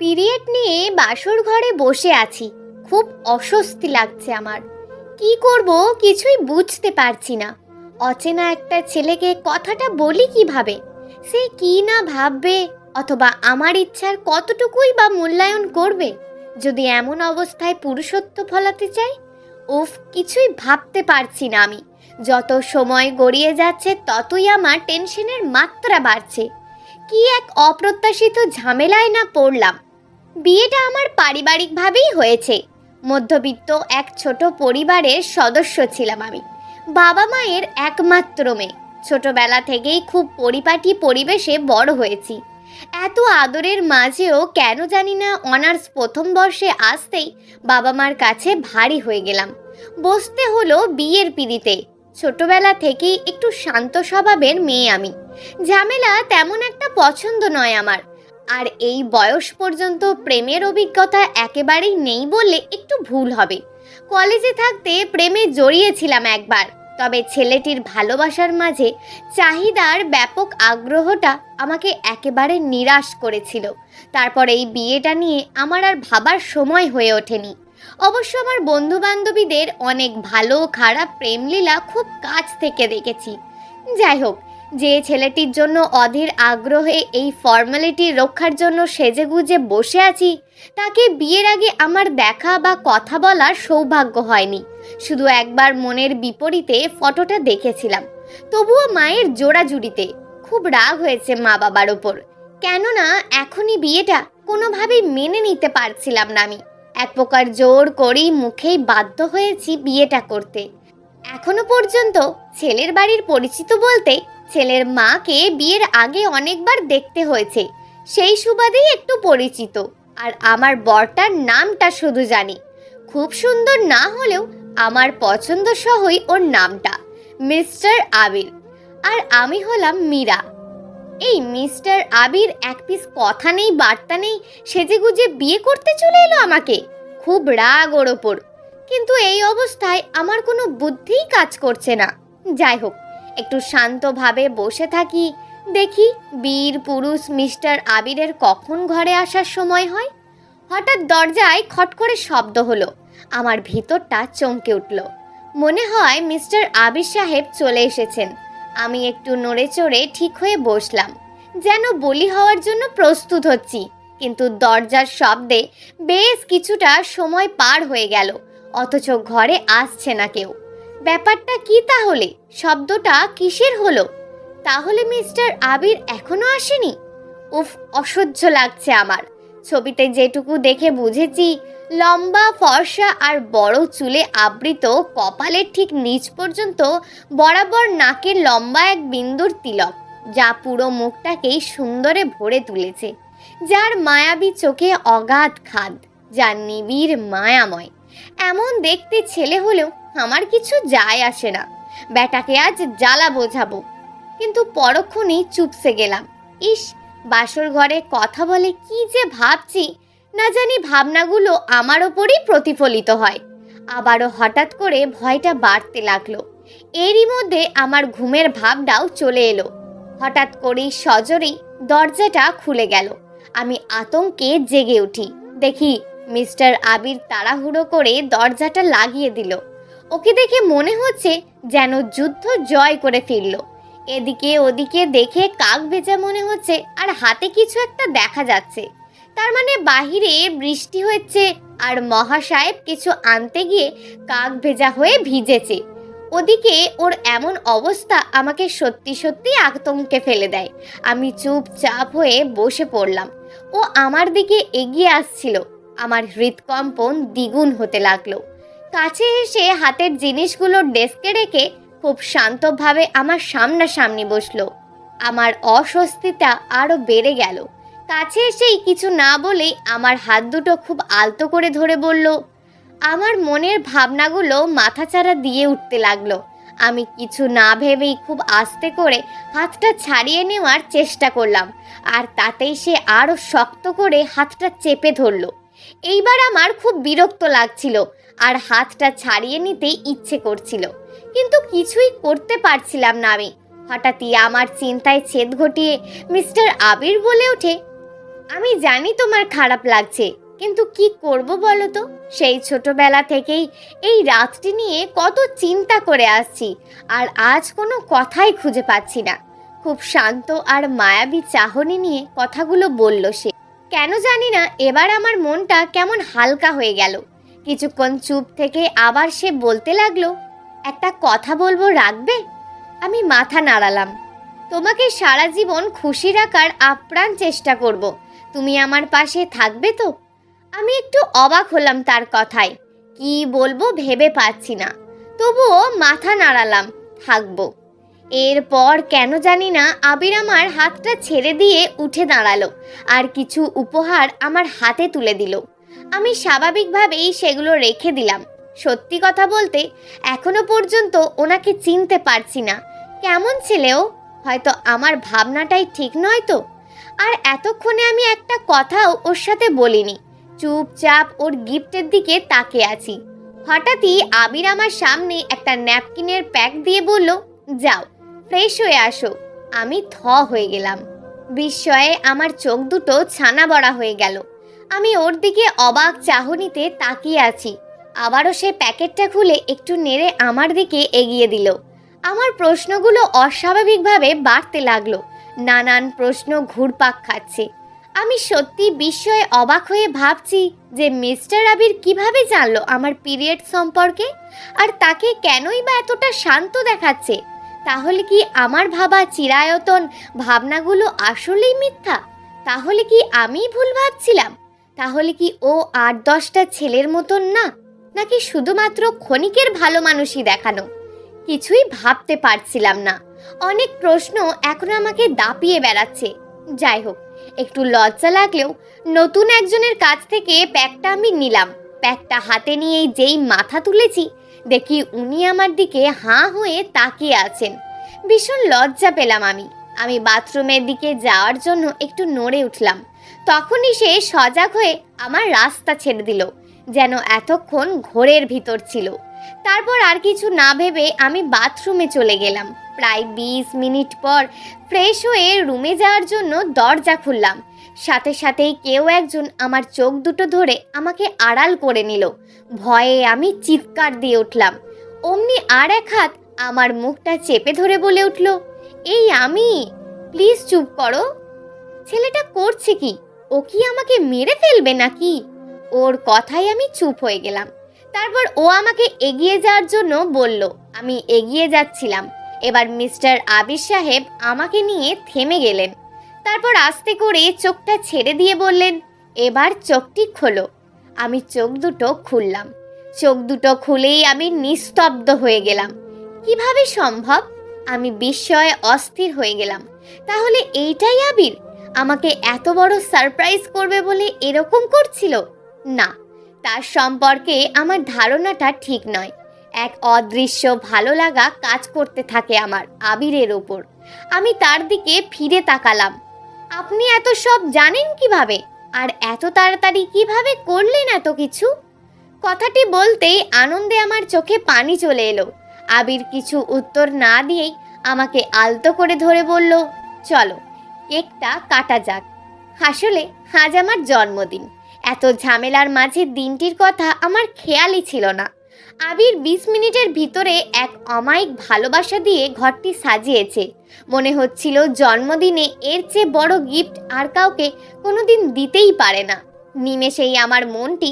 Period নিয়ে বাসর ঘরে বসে আছি। খুব অস্বস্তি লাগছে আমার। কি করব কিছুই বুঝতে পারছি না। অচেনা একটা ছেলেকে কথাটা বলি কিভাবে? সে কি না ভাববে, অথবা আমার ইচ্ছার কতটুকুই বা মূল্যায়ন করবে যদি এমন অবস্থায় পুরুষত্ব ফলাতে চাই। উফ, কিছুই ভাবতে পারছি না আমি। যত সময় গড়িয়ে যাচ্ছে ততই আমার টেনশনের মাত্রা বাড়ছে। কি এক অপ্রত্যাশিত ঝামেলায় না পড়লাম। বিয়েটা আমার পারিবারিকভাবেই হয়েছে। মধ্যবিত্ত এক ছোট পরিবারের সদস্য ছিলাম আমি। বাবা মায়ের একমাত্র মেয়ে। ছোটবেলা থেকেই খুব পরিপাটি পরিবেশে বড় হয়েছি। এত আদরের মাঝেও কেন জানি না অনার্স প্রথম বর্ষে আসতেই বাবা মার কাছে ভারী হয়ে গেলাম। বসতে হলো বিয়ের পিঁড়িতে। ছোটবেলা থেকেই একটু শান্ত স্বভাবের মেয়ে আমি। ঝামেলা তেমন একটা পছন্দ নয় আমার। আর এই বয়স পর্যন্ত প্রেমের অভিজ্ঞতা একেবারেই নেই বললে একটু ভুল হবে। কলেজে থাকতে প্রেমে জড়িয়েছিলাম একবার, তবে ছেলেটির ভালোবাসার মাঝে চাহিদার ব্যাপক আগ্রহটা আমাকে একেবারে নিরাশ করেছিল। তারপর এই বিয়েটা নিয়ে আমার আর ভাবার সময় হয়ে ওঠেনি। অবশ্য আমার বন্ধু বান্ধবীদের অনেক ভালো খারাপ প্রেমলীলা খুব কাছ থেকে দেখেছি। যাই হোক, যে ছেলেটির জন্য অধীর আগ্রহে এই ফর্মালিটি রক্ষার জন্য সেজেগুজে বসে আছি, তাকে বিয়ের আগে আমার দেখা বা কথা বলার সৌভাগ্য হয়নি। শুধু একবার মনের বিপরীতে ফটোটা দেখেছিলাম। তবুও মায়ের জোড়াজুড়িতে খুব রাগ হয়েছে মা বাবার ওপর। কেননা এখনই বিয়েটা কোনোভাবেই মেনে নিতে পারছিলাম না আমি। এক প্রকার জোর করেই মুখেই বাধ্য হয়েছি বিয়েটা করতে। এখনো পর্যন্ত ছেলের বাড়ির পরিচিত বলতে ছেলের মাকে বিয়ের আগে অনেকবার দেখতে হয়েছে, সেই সুবাদেই একটু পরিচিত। আর আমার বরটার নামটা শুধু জানি। খুব সুন্দর না হলেও আমার পছন্দ সহই ওর নামটা, মিস্টার আবির। আর আমি হলাম মীরা। এই মিস্টার আবির এক পিস কথা নেই বার্তা নেই সেজেগুজে বিয়ে করতে চলে এলো আমাকে। খুব রাগ ওর ওপর। কিন্তু এই অবস্থায় আমার কোনো বুদ্ধিই কাজ করছে না। যাই হোক, একটু শান্তভাবে বসে থাকি, দেখি বীর পুরুষ মিস্টার আবিরের কখন ঘরে আসার সময় হয়। হঠাৎ দরজায় খট করে শব্দ হলো। আমার ভিতরটা চমকে উঠল। মনে হয় মিস্টার আবির সাহেব চলে এসেছেন। আমি একটু নড়ে চড়ে ঠিক হয়ে বসলাম, যেন বলি হওয়ার জন্য প্রস্তুত হচ্ছি। কিন্তু দরজার শব্দে বেশ কিছুটা সময় পার হয়ে গেল, অথচ ঘরে আসছে না কেউ। ব্যাপারটা কি তাহলে? শব্দটা কিসের হলো? তাহলে মিস্টার আবির এখনো আসেনি? উফ, অসহ্য লাগছে আমার। ছবিতে যেটুকু দেখে বুঝেছি, লম্বা ফর্সা আর বড় চুলে আবৃত, কপালের ঠিক নিচ পর্যন্ত বরাবর নাকের লম্বা এক বিন্দুর তিলক, যা পুরো মুখটাকেই সুন্দরে ভরে তুলেছে। যার মায়াবী চোখে অগাধ খাদ, যা নিবিড় মায়াময়। এমন দেখতে ছেলে হলেও আমার কিছু যায় আসে না। বেটাকে আজ জ্বালা বোঝাবো। কিন্তু পরক্ষণেই চুপসে গেলাম। ইস, বাসর ঘরে কথা বলে কি যে ভাবছি, না জানি ভাবনাগুলো আমার ওপরই প্রতিফলিত হয়। আবারও হঠাৎ করে ভয়টা বাড়তে লাগলো। এরই মধ্যে আমার ঘুমের ভাবটাও চলে এলো। হঠাৎ করেই সজোরেই দরজাটা খুলে গেল। আমি আতঙ্কে জেগে উঠি। দেখি মিস্টার আবির তাড়াহুড়ো করে দরজাটা লাগিয়ে দিল। ওকে দেখে মনে হচ্ছে যেন যুদ্ধ জয় করে ফিরল। এদিকে ওদিকে দেখে কাক ভেজা মনে হচ্ছে, আর হাতে কিছু একটা দেখা যাচ্ছে। তার মানে বাহিরে বৃষ্টি হচ্ছে, আর মহাসাহেব কিছু আনতে গিয়ে কাক ভেজা হয়ে ভিজেছে। ওদিকে ওর এমন অবস্থা আমাকে সত্যি সত্যি আতঙ্কে ফেলে দেয়। আমি চুপচাপ হয়ে বসে পড়লাম। ও আমার দিকে এগিয়ে আসছিল। আমার হৃদকম্পন দ্বিগুণ হতে লাগলো। কাছে এসে হাতের জিনিসগুলো ডেস্কে রেখে খুব শান্তভাবে আমার সামনাসামনি বসলো। আমার অস্বস্তিটা আরো বেড়ে গেল। কাছে এসেই কিছু না বলেই আমার হাত দুটো খুব আলতো করে ধরে বলল। আমার মনের ভাবনাগুলো মাথাচাড়া দিয়ে উঠতে লাগলো। আমি কিছু না ভেবেই খুব আস্তে করে হাতটা ছাড়িয়ে নেওয়ার চেষ্টা করলাম, আর তাতেই সে আরো শক্ত করে হাতটা চেপে ধরলো। এইবার আমার খুব বিরক্ত লাগছিল, আর হাতটা ছাড়িয়ে নিতে ইচ্ছে করছিল, কিন্তু কিছুই করতে পারছিলাম না আমি। হঠাৎই আমার চিন্তায় ছেদ ঘটিয়ে মিস্টার আবির বলে ওঠে, আমি জানি তোমার খারাপ লাগছে, কিন্তু কি করব বলো তো? সেই ছোটবেলা থেকেই এই রাতটি নিয়ে কত চিন্তা করে আসছি, আর আজ কোনো কথাই খুঁজে পাচ্ছি না। খুব শান্ত আর মায়াবী চাহনি নিয়ে কথাগুলো বলল সে। কেন জানি না এবার আমার মনটা কেমন হালকা হয়ে গেল। কিছুক্ষণ চুপ থেকে আবার সে বলতে লাগলো, একটা কথা বলবো, রাখবে? আমি মাথা নাড়ালাম। তোমাকে সারা জীবন খুশি রাখার আপ্রাণ চেষ্টা করব। তুমি আমার পাশে থাকবে তো? আমি একটু অবাক হলাম তার কথায়। কি বলবো ভেবে পাচ্ছি না, তবুও মাথা নাড়ালাম, থাকবো। এরপর কেন জানি না আবির আমার হাতটা ছেড়ে দিয়ে উঠে দাঁড়ালো আর কিছু উপহার আমার হাতে তুলে দিল। আমি স্বাভাবিকভাবেই সেগুলো রেখে দিলাম। সত্যি কথা বলতে এখনো পর্যন্ত ওনাকে চিনতে পারছি না। কেমন ছেলেও, হয়তো আমার ভাবনাটাই ঠিক নয় তো। আর এতক্ষণে আমি একটা কথাও ওর সাথে বলিনি, চুপচাপ ওর গিফটের দিকে তাকিয়ে আছি। হঠাৎই আবির আমার সামনে একটা ন্যাপকিনের প্যাক দিয়ে বলল, যাও ফ্রেশ হয়ে আসো। আমি থ হয়ে গেলাম। বিস্ময়ে আমার চোখ দুটো ছানা বড়া হয়ে গেল। আমি ওর দিকে অবাক চাহনিতে তাকিয়ে আছি। আবারও সে প্যাকেটটা খুলে একটু নেড়ে আমার দিকে এগিয়ে দিল। আমার প্রশ্নগুলো অস্বাভাবিকভাবে বাড়তে লাগলো। নানান প্রশ্ন ঘুরপাক খাচ্ছে। আমি সত্যি বিস্ময়ে অবাক হয়ে ভাবছি যে মিস্টার আবির কিভাবে জানলো আমার পিরিয়ড সম্পর্কে, আর তাকে কেনই বা এতটা শান্ত দেখাচ্ছে। তাহলে কি আমার ভাবা চিরায়তন ভাবনাগুলো আসলেই মিথ্যা? তাহলে কি আমি ভুল ভাবছিলাম? তাহলে কি ও ৮-১০টা ছেলের মতন না, নাকি শুধুমাত্র ক্ষণিকের ভালো মানুষই দেখানো? কিছুই ভাবতে পারছিলাম না। অনেক প্রশ্ন এখন আমাকে দাপিয়ে বেড়াচ্ছে। যাই হোক, একটু লজ্জা লাগলেও নতুন একজনের কাছ থেকে প্যাকটা আমি নিলাম। প্যাকটা হাতে নিয়েই যেই মাথা তুলেছি, দেখি উনি আমার দিকে হাঁ হয়ে তাকিয়ে আছেন। ভীষণ লজ্জা পেলাম আমি। আমি বাথরুমের দিকে যাওয়ার জন্য একটু নড়ে উঠলাম। তখনই সে সজাগ হয়ে আমার রাস্তা ছেড়ে দিল, যেন এতক্ষণ ঘোরের ভিতর ছিল। তারপর আর কিছু না ভেবে আমি বাথরুমে চলে গেলাম। প্রায় ২০ মিনিট পর ফ্রেশ হয়ে রুমে যাওয়ার জন্য দরজা খুললাম। সাথে সাথেই কেউ একজন আমার চোখ দুটো ধরে আমাকে আড়াল করে নিল। ভয়ে আমি চিৎকার দিয়ে উঠলাম। অমনি আর এক হাত আমার মুখটা চেপে ধরে বলে উঠল, এই আমি, প্লিজ চুপ করো। ছেলেটা করছে কি? ও কি আমাকে মেরে ফেলবে নাকি? ওর কথায় আমি চুপ হয়ে গেলাম। তারপর ও আমাকে এগিয়ে যাওয়ার জন্য বলল। আমি এগিয়ে যাচ্ছিলাম। এবার মিস্টার আবির সাহেব আমাকে নিয়ে থেমে গেলেন। তারপর আস্তে করে চোখটা ছেড়ে দিয়ে বললেন, এবার চোখটি খোলো। আমি চোখ দুটো খুললাম। চোখ দুটো খুলেই আমি নিস্তব্ধ হয়ে গেলাম। কিভাবে সম্ভব? আমি বিস্ময়ে অস্থির হয়ে গেলাম। তাহলে এইটাই আবির আমাকে এত বড় সারপ্রাইজ করবে বলে এরকম করছিল? না, তার সম্পর্কে আমার ধারণাটা ঠিক নয়। এক অদৃশ্য ভালো লাগা কাজ করতে থাকে আমার আবিরের ওপর। আমি তার দিকে ফিরে তাকালাম। আপনি এত সব জানেন কিভাবে? আর এত তাড়াতাড়ি কিভাবে করলেন এত কিছু? কথাটি বলতেই আনন্দে আমার চোখে পানি চলে এলো। আবির কিছু উত্তর না দিয়েই আমাকে আলতো করে ধরে বলল, চলো কেকটা কাটা যাক। আসলে আজ আমার জন্মদিন। এত ঝামেলার মাঝে দিনটির কথা আমার খেয়ালই ছিল না। আবির ২০ মিনিটের ভিতরে এক অমায়িক ভালোবাসা দিয়ে ঘরটি সাজিয়েছে। মনে হচ্ছিল জন্মদিনে এর চেয়ে বড় গিফট আর কাউকে কোনোদিন দিতেই পারে না। নিমেষেই আমার মনটি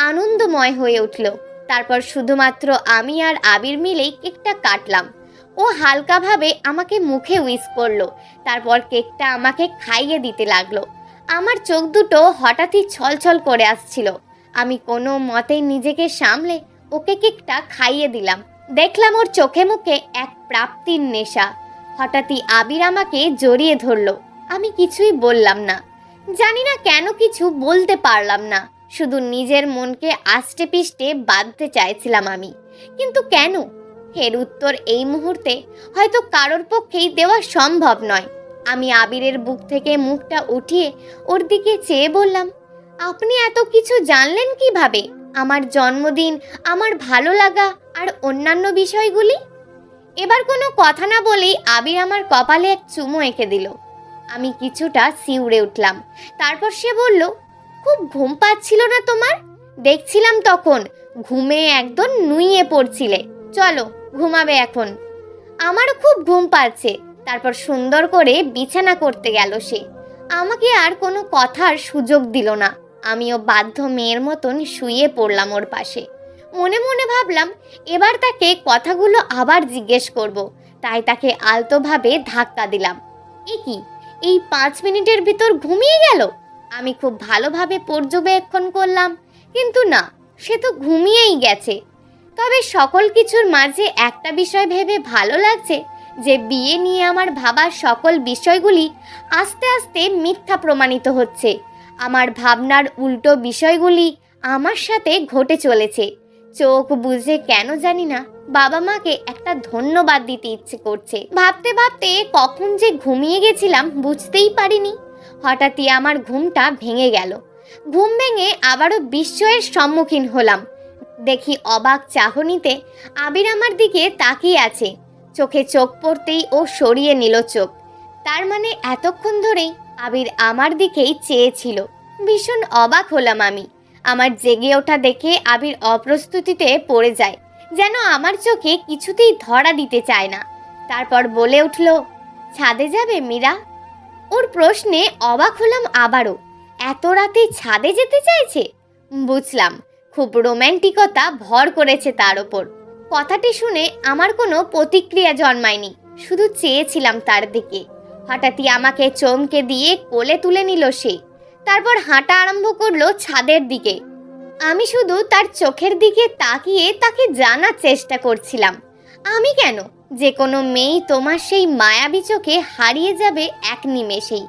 আনন্দময় হয়ে উঠল। তারপর শুধুমাত্র আমি আর আবির মিলেই কেকটা কাটলাম। ও হালকাভাবে আমাকে মুখে উইশ করলো। তারপর কেকটা আমাকে খাইয়ে দিতে লাগলো। আমার চোখ দুটো হঠাৎই ছলছল করে আসছিল। আমি কোনো মতেই নিজেকে সামলে ওকে কেকটা খাইয়ে দিলাম। দেখলাম ওর চোখে মুখে এক প্রাপ্তির নেশা। হঠাৎই আবির আমাকে জড়িয়ে ধরলো। আমি কিছুই বললাম না। জানি না কেন কিছু বলতে পারলাম না। শুধু নিজের মনকে আষ্টে পিষ্টে বাঁধতে চাইছিলাম আমি। কিন্তু কেন? এর উত্তর এই মুহূর্তে হয়তো কারোর পক্ষেই দেওয়া সম্ভব নয়। আমি আবিরের বুক থেকে মুখটা উঠিয়ে ওর দিকে চেয়ে বললাম, আপনি এত কিছু জানলেন কিভাবে? আমার জন্মদিন, আমার ভালো লাগা আর অন্যান্য বিষয়গুলি? এবার কোনো কথা না বলেই আবির আমার কপালে এক চুমো এঁকে দিল। আমি কিছুটা শিউরে উঠলাম। তারপর সে বলল, খুব ঘুম পাচ্ছিল না তোমার? দেখছিলাম তখন ঘুমে একদম নুইয়ে পড়ছিলে। চলো ঘুমাবে এখন। আমারও খুব ঘুম পাচ্ছে। তারপর সুন্দর করে বিছানা করতে গেল সে। আমাকে আর কোনো কথার সুযোগ দিল না। আমিও বাধ্য মেয়ের মতন শুয়ে পড়লাম ওর পাশে। মনে মনে ভাবলাম এবার তাকে কথাগুলো আবার জিজ্ঞেস করব। তাই তাকে আলতোভাবে ধাক্কা দিলাম। এ কি, এই 5 মিনিটের ভিতর ঘুমিয়ে গেল? আমি খুব ভালোভাবে পর্যবেক্ষণ করলাম, কিন্তু না, সে তো ঘুমিয়েই গেছে। তবে সকল কিছুর মাঝে একটা বিষয় ভেবে ভালো লাগছে যে বিয়ে নিয়ে আমার ভাবার সকল বিষয়গুলি আস্তে আস্তে মিথ্যা প্রমাণিত হচ্ছে। আমার ভাবনার উল্টো বিষয়গুলি আমার সাথে ঘটে চলেছে। চোখ বুজে কেন জানি না বাবা মাকে একটা ধন্যবাদ দিতে ইচ্ছে করছে। ভাবতে ভাবতে কখন যে ঘুমিয়ে গেছিলাম বুঝতেই পারিনি। হঠাৎই আমার ঘুমটা ভেঙে গেল। ঘুম ভেঙে আবারও বিস্ময়ের সম্মুখীন হলাম। দেখি অবাক চাহনিতে আবির আমার দিকে তাকিয়ে আছে। চোখে চোখ পড়তেই ও সরিয়ে নিল চোখ। তার মানে এতক্ষণ ধরেই আবির আমার দিকেই চেয়েছিল। ভীষণ অবাক হলাম আমি। আমার জেগে ওঠা দেখে আবির অপ্রস্তুতিতে পড়ে যায়, যেন আমার চোখে কিছুতেই ধরা দিতে চায় না। তারপর বলে উঠল, ছাদে যাবে মীরা? ওর প্রশ্নে অবাক হলাম আবারও। এত রাতে ছাদে যেতে চাইছে? বুঝলাম, খুব রোম্যান্টিকতা ভর করেছে তার ওপর। কথাটি শুনে আমার কোনো প্রতিক্রিয়া জন্মায়নি, শুধু চেয়েছিলাম তার দিকে। হঠাৎই আমাকে চমকে দিয়ে কোলে তুলে নিল সে। তারপর হাঁটা আরম্ভ করলো ছাদের দিকে। আমি শুধু তার চোখের দিকে তাকিয়ে তাকে জানার চেষ্টা করছিলাম, আমি কেন, যে কোনো মেয়েই তোমার সেই মায়াবী চোখে হারিয়ে যাবে এক নিমেষেই।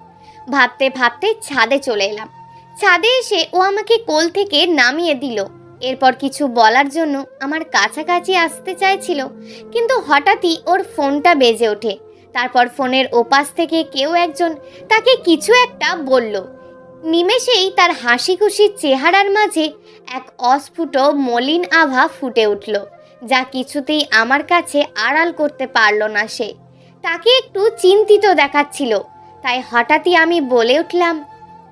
ভাবতে ভাবতে ছাদে চলে এলাম। ছাদে এসে ও আমাকে কোল থেকে নামিয়ে দিল। এরপর কিছু বলার জন্য আমার কাছাকাছি আসতে চাইছিল, কিন্তু হঠাৎই ওর ফোনটা বেজে ওঠে। তারপর ফোনের ওপাশ থেকে কেউ একজন তাকে কিছু একটা বলল। নিমেষেই তার হাসি খুশির চেহারার মাঝে এক অস্ফুট মলিন আভা ফুটে উঠল, যা কিছুতেই আমার কাছে আড়াল করতে পারল না সে। তাকে একটু চিন্তিত দেখাচ্ছিল। তাই হঠাৎই আমি বলে উঠলাম,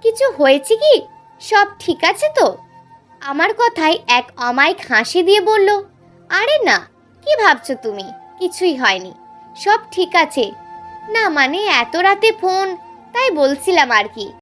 কিছু হয়েছে কি? সব ঠিক আছে তো? আমার কথায় এক অমায়িক হাসি দিয়ে বলল, আরে না, কি ভাবছো তুমি? কিছুই হয়নি, সব ঠিক আছে। না মানে এত রাতে ফোন, তাই বলছিলাম আর কি।